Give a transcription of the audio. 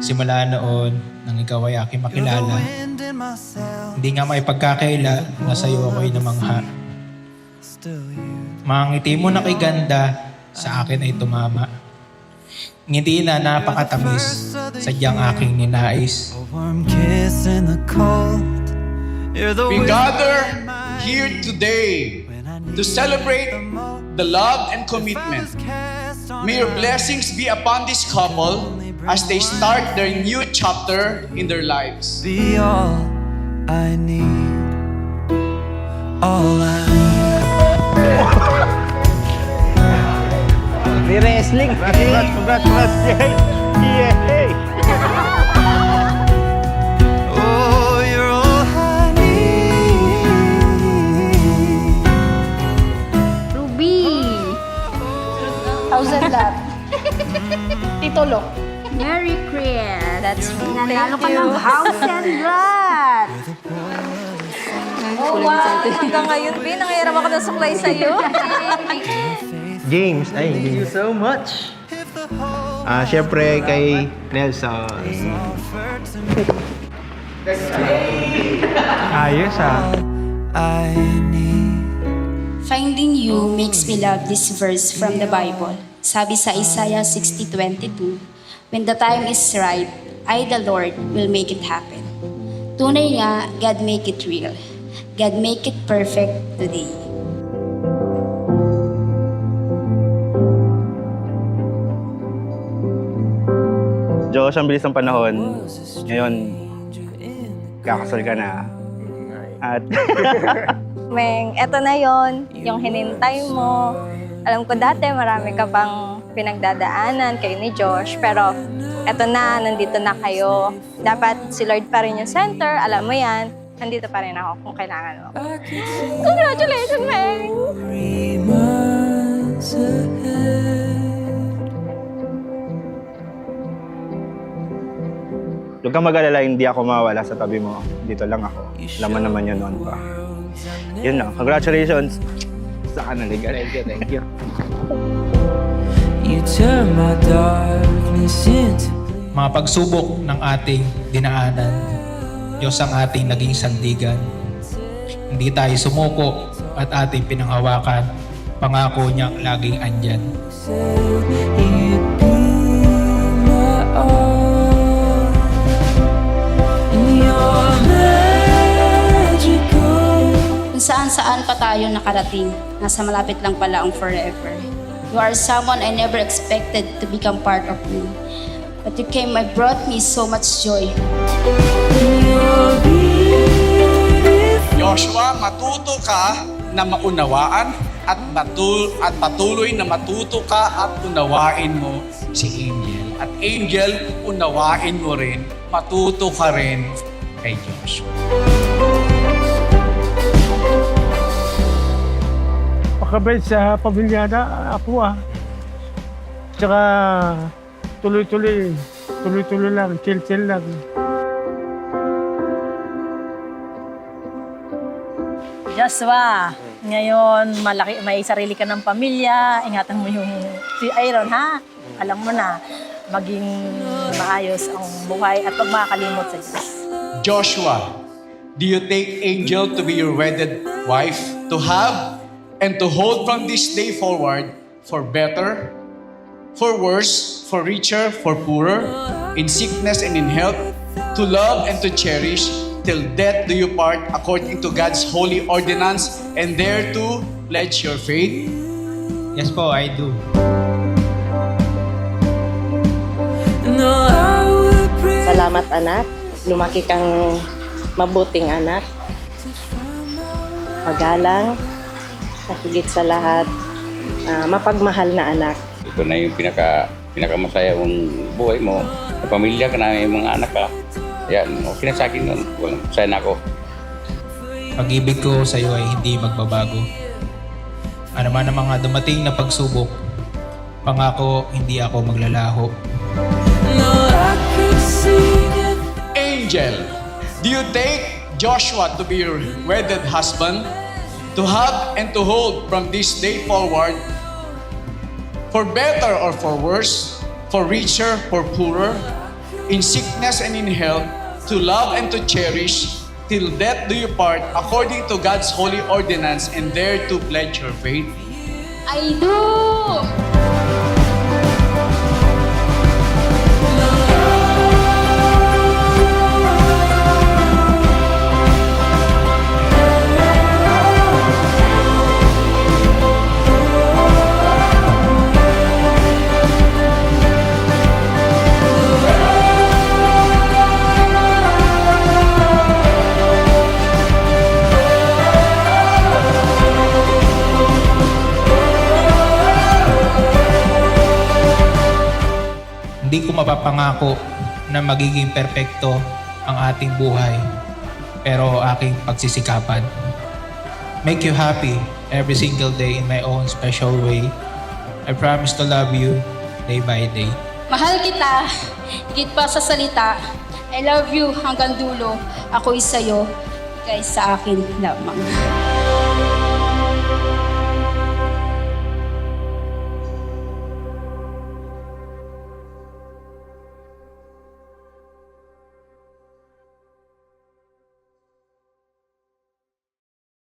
Simula noon, nang ikaw ay aking makilala, hindi nga may pagkakaila na sa'yo ako'y namangha. Mga ngiti mo na kay ganda, sa akin ay tumama. Ngiti na napakatamis, sadyang aking ninais. We gather here today to celebrate the love and commitment. May your blessings be upon this couple as they start their new chapter in their lives. Be all I need, all I need. Di wrestling. Congrats. Yay! Oh, you're all I need. Ruby! How's that? Titulo. Merry Chris! That's Nanalo ka ng house and lot! Oh, wow. Hanggang ngayon, Bin, nangyayarap ako ng suklay sa'yo. James, thank you so much. Siyempre kay Nelson. Ayos I need. Finding you makes me love this verse from the Bible. Sabi sa Isaiah 60:22, when the time is right, I, the Lord, will make it happen. Tunay nga, God make it real. God make it perfect today. Diyos, ang bilis ng panahon. Ngayon, kakasal ka na. At Meng, eto na yon, yung hinintay mo. Alam ko dati marami ka pang pinagdadaanan kayo ni Josh, pero eto na, nandito na kayo. Dapat si Lord pa rin yung center, alam mo yan. Nandito pa rin ako kung kailangan mo. Congratulations, Meng! 3 months ahead. huwag kang mag-alala, hindi ako mawala sa tabi mo. Dito lang ako. Laman naman yun noon pa. Yun na. Congratulations sa kanalig. Thank you. You turn my darkness into Mga pagsubok ng ating dinaanan, Diyos ang ating naging sandigan. Hindi tayo sumuko at ating pinanghawakan. Pangako niyang laging andyan. you'd be my all. You're magical. Kung saan-saan pa tayo nakarating, nasa malapit lang pala ang forever. You are someone I never expected to become part of me. But you came and brought me so much joy. You're beautiful. Joshua, matuto ka na maunawaan at patuloy na matuto ka at unawain mo si Angel. At Angel, unawain mo rin, matuto ka rin kay Joshua. Pakabait sa pamilyada, ako Tsaka tuloy-tuloy lang, chill lang. Joshua, ngayon may sarili ka ng pamilya, ingatan mo yung si Aaron, ha? Alam mo na, maging maayos ang buhay at huwag makakalimot sa Diyos. Joshua, do you take Angel to be your wedded wife, to have and to hold from this day forward for better, for worse, for richer, for poorer, in sickness and in health, to love and to cherish, till death do you part according to God's holy ordinance, and thereto pledge your faith? Yes po, I do. No, I would pray. Salamat anak, lumaki kang mabuting anak. Magalang, at higit sa lahat, mapagmahal na anak. Ito na yung pinakamasaya mong buhay mo. May pamilya ka na, may mga anak ka. Yan, okay na sa akin nun. Masaya na ako. Pag-ibig ko sa iyo ay hindi magbabago. Ano man ang mga dumating na pagsubok, pangako hindi ako maglalaho. No, I could sing it. Angel, do you take Joshua to be your wedded husband, to hug and to hold from this day forward, for better or for worse, for richer, for poorer, in sickness and in health, to love and to cherish, till death do you part, according to God's holy ordinance, and dare to pledge your faith? I do! Hindi ko mapapangako na magiging perpekto ang ating buhay, pero aking pagsisikapan. Make you happy every single day in my own special way. I promise to love you day by day. Mahal kita, higit pa sa salita. I love you hanggang dulo. Ako'y sa'yo, ika'y sa akin lamang.